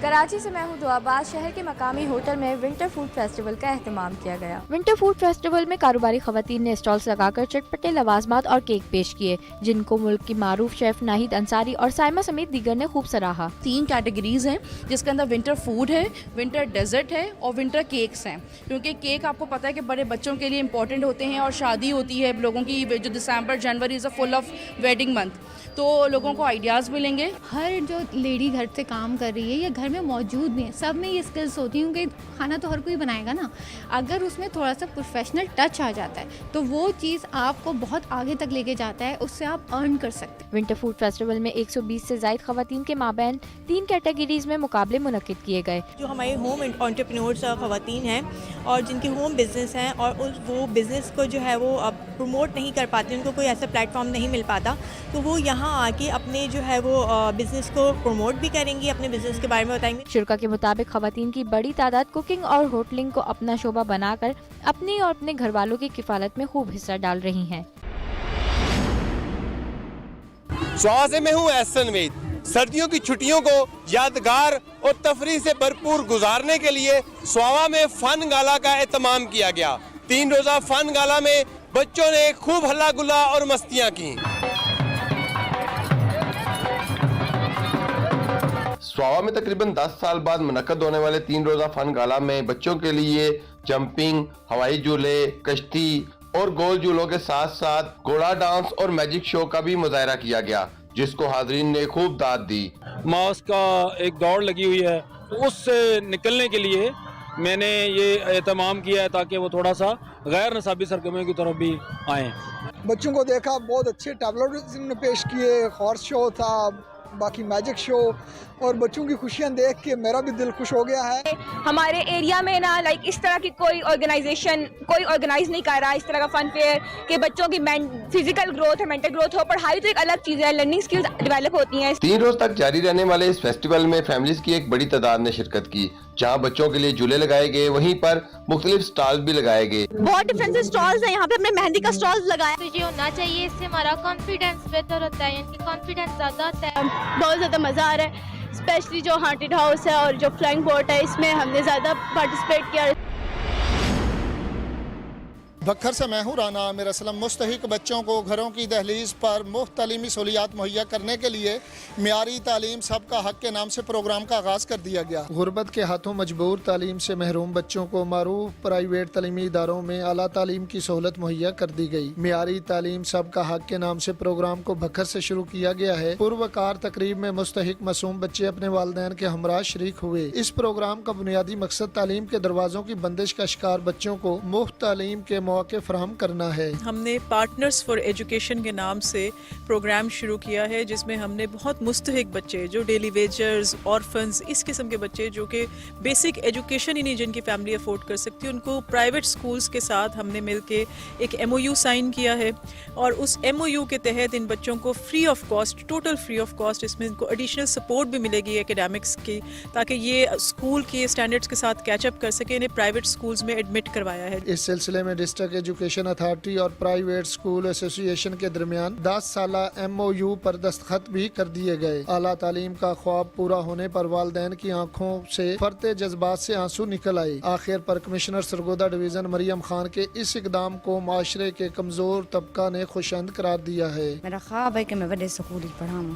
کراچی سے میں ہوں دعا باز. شہر کے مقامی ہوٹل میں ونٹر فوڈ فیسٹیول کا اہتمام کیا گیا. ونٹر فوڈ فیسٹیول میں کاروباری خواتین نے اسٹالز لگا کر چٹپٹے لوازمات اور کیک پیش کیے، جن کو ملک کی معروف شیف ناہید انصاری اور سائمہ سمیت دیگر نے خوب سراہا. 3 کیٹیگریز ہیں جس کے اندر ونٹر فوڈ ہے، ونٹر ڈیزرٹ ہے اور ونٹر کیکس ہیں. کیونکہ کیک آپ کو پتہ ہے کہ بڑے بچوں کے لیے امپورٹنٹ ہوتے ہیں اور شادی ہوتی ہے لوگوں کی، جو دسمبر جنوری از اے فل آف ویڈنگ منتھ، تو لوگوں کو آئیڈیاز ملیں گے. ہر جو لیڈی گھر سے کام کر رہی ہے یا گھر میں موجود بھی ہیں، سب میں یہ اسکلس ہوتی ہیں کہ کھانا تو ہر کوئی بنائے گا نا. اگر اس میں تھوڑا سا پروفیشنل ٹچ آ جاتا ہے تو وہ چیز آپ کو بہت آگے تک لے کے جاتا ہے، اس سے آپ ارن کر سکتے ہیں. ونٹر فوڈ فیسٹیول میں 120 سے زائد خواتین کے مابین 3 کیٹیگریز میں مقابلے منعقد کیے گئے. جو ہمارے ہوم انٹرپرینورز خواتین ہیں اور جن کے ہوم بزنس ہیں اور وہ بزنس کو جو ہے وہ اب پروموٹ نہیں کر پاتے، ان کو کوئی ایسا پلیٹ فارم نہیں مل پاتا، تو وہ یہاں آ کے اپنے جو ہے وہ بزنس کو پروموٹ بھی کریں گی، اپنے بزنس کے بارے میں بتائیں گے. شرکا کے مطابق خواتین کی بڑی تعداد کوکنگ اور ہوٹلنگ کو اپنا شعبہ بنا کر اپنی اور اپنے گھر والوں کی کفالت میں خوب حصہ ڈال رہی ہیں. سوا سے میں ہوں احسن امید. سردیوں کی چھٹیوں کو یادگار اور تفریح سے بھرپور گزارنے کے لیے سواوا میں فن گالا کا اہتمام کیا گیا. 3 روزہ فن گالا میں بچوں نے خوب ہلا گلا اور مستیاں کی. سواوا میں تقریباً 10 سال بعد منعقد ہونے والے 3 روزہ فن گالا میں بچوں کے لیے جمپنگ، ہوائی جھولے، کشتی اور گول جھولوں کے ساتھ ساتھ گھوڑا ڈانس اور میجک شو کا بھی مظاہرہ کیا گیا، جس کو حاضرین نے خوب داد دی. ماس کا ایک دوڑ لگی ہوئی ہے، اس سے نکلنے کے لیے میں نے یہ اہتمام کیا ہے تاکہ وہ تھوڑا سا غیر نصابی سرگرمیوں کی طرف بھی آئیں. بچوں کو دیکھا، بہت اچھے ٹیبلوز نے پیش کیے، ہارس شو تھا، باقی میجک شو، اور بچوں کی خوشیاں دیکھ کے میرا بھی دل خوش ہو گیا ہے. ہمارے ایریا میں نا اس طرح کی کوئی آرگنائزیشن کوئی آرگنائز نہیں کر رہا اس طرح کا فن فیئر کہ بچوں کی فزیکل گروتھ ہے، مینٹل گروتھ ہو. پڑھائی تو ایک الگ چیز ہے، لرننگ سکلز ڈیولپ ہوتی ہیں. 3 روز تک جاری رہنے والے اس فیسٹیول میں فیملیز کی ایک بڑی تعداد نے شرکت کی. جہاں بچوں کے لیے جھولے لگائے گئے، وہیں پر مختلف سٹال بھی لگائے گئے. بہت ڈفرینٹ سٹالز ہیں. یہاں پہ ہم نے مہندی کا سٹال لگایا. تو یہ ہونا چاہیے، اس سے ہمارا کانفیڈینس بہتر ہوتا ہے، یعنی کہ کانفیڈینس زیادہ ہوتا ہے. بہت زیادہ مزہ آ رہا ہے، اسپیشلی جو ہانٹڈ ہاؤس ہے اور جو فلائنگ بوٹ ہے، اس میں ہم نے زیادہ پارٹیسپیٹ کیا. بکھر سے میں ہوں رانا عامر اسلم. مستحق بچوں کو گھروں کی دہلیز پر مفت تعلیمی سہولیات مہیا کرنے کے لیے معیاری تعلیم سب کا حق کے نام سے پروگرام کا آغاز کر دیا گیا. غربت کے ہاتھوں مجبور تعلیم سے محروم بچوں کو معروف پرائیویٹ تعلیمی اداروں میں اعلیٰ تعلیم کی سہولت مہیا کر دی گئی. معیاری تعلیم سب کا حق کے نام سے پروگرام کو بکھر سے شروع کیا گیا ہے. پروکار تقریب میں مستحق معصوم بچے اپنے والدین کے ہمراہ شریک ہوئے. اس پروگرام کا بنیادی مقصد تعلیم کے دروازوں کی بندش کا شکار بچوں کو مفت تعلیم کے مواقع فراہم کرنا ہے. ہم نے پارٹنرز فار ایجوکیشن کے نام سے پروگرام شروع کیا ہے، جس میں ہم نے بہت مستحق بچے جو ڈیلی ویجرز، آرفنز، اس قسم کے بچے جو کہ بیسک ایجوکیشن ہی نہیں جن کی فیملی افورڈ کر سکتی، ان کو پرائیویٹ سکولز کے ساتھ ہم نے مل کے ایک MOU سائن کیا ہے. اور اس MOU کے تحت ان بچوں کو free of cost, total free of cost, اس میں ان کو ایڈیشنل سپورٹ بھی ملے گی اکیڈیمکس کی، تاکہ یہ اسکول کے اسٹینڈرڈس کے ساتھ کیچ اپ کر سکیں. انہیں پرائیویٹ سکولز میں ایڈمٹ کروایا ہے. اس سلسلے میں ڈسٹرکٹ ایجوکیشن اتھارٹی اور پرائیویٹ سکول ایسوسی ایشن کے درمیان 10 سالہ MOU پر دستخط بھی کر دیے گئے. اعلیٰ تعلیم کا خواب پورا ہونے پر والدین کی آنکھوں سے فرتے جذبات سے آنسو نکل آئے. آخر پر کمشنر سرگودا ڈویژن مریم خان کے اس اقدام کو معاشرے کے کمزور طبقہ نے خوشند قرار دیا ہے. میرا خواب ہے کہ میں بڑے سکول پڑھاؤں،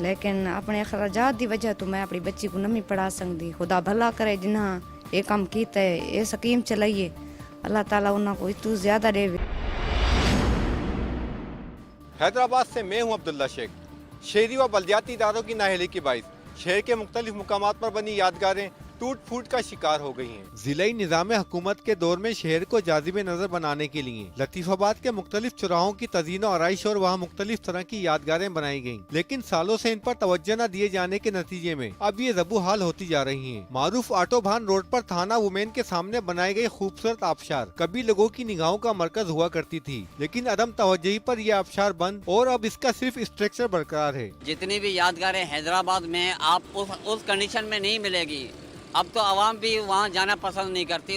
لیکن اپنے اخراجات دی وجہ تو میں اپنی بچی کو نہیں پڑھا سکتی. خدا بھلا کرے جنہاں یہ کام کیتا ہے، یہ سکیم چلائیے، اللہ تعالیٰ انہوں کو اتو زیادہ دے. حیدرآباد سے میں ہوں عبداللہ شیخ. شہری و بلدیاتی اداروں کی نااہلی کے باعث شہر کے مختلف مقامات پر بنی یادگاریں ٹوٹ پھوٹ کا شکار ہو گئی ہیں. ضلعی نظام حکومت کے دور میں شہر کو جاذب نظر بنانے کے لیے لطیف آباد کے مختلف چوراہوں کی تزئین و آرائش اور وہاں مختلف طرح کی یادگاریں بنائی گئیں، لیکن سالوں سے ان پر توجہ نہ دیے جانے کے نتیجے میں اب یہ زبو حال ہوتی جا رہی ہیں. معروف آٹو بھان روڈ پر تھانہ وومین کے سامنے بنائی گئی خوبصورت آبشار کبھی لوگوں کی نگاہوں کا مرکز ہوا کرتی تھی، لیکن عدم توجہی پر یہ آبشار بند اور اب اس کا صرف اسٹرکچر برقرار ہے. جتنی بھی یادگاریں حیدرآباد میں آپ اس کنڈیشن میں نہیں ملے گی. اب تو عوام بھی وہاں جانا پسند نہیں کرتی.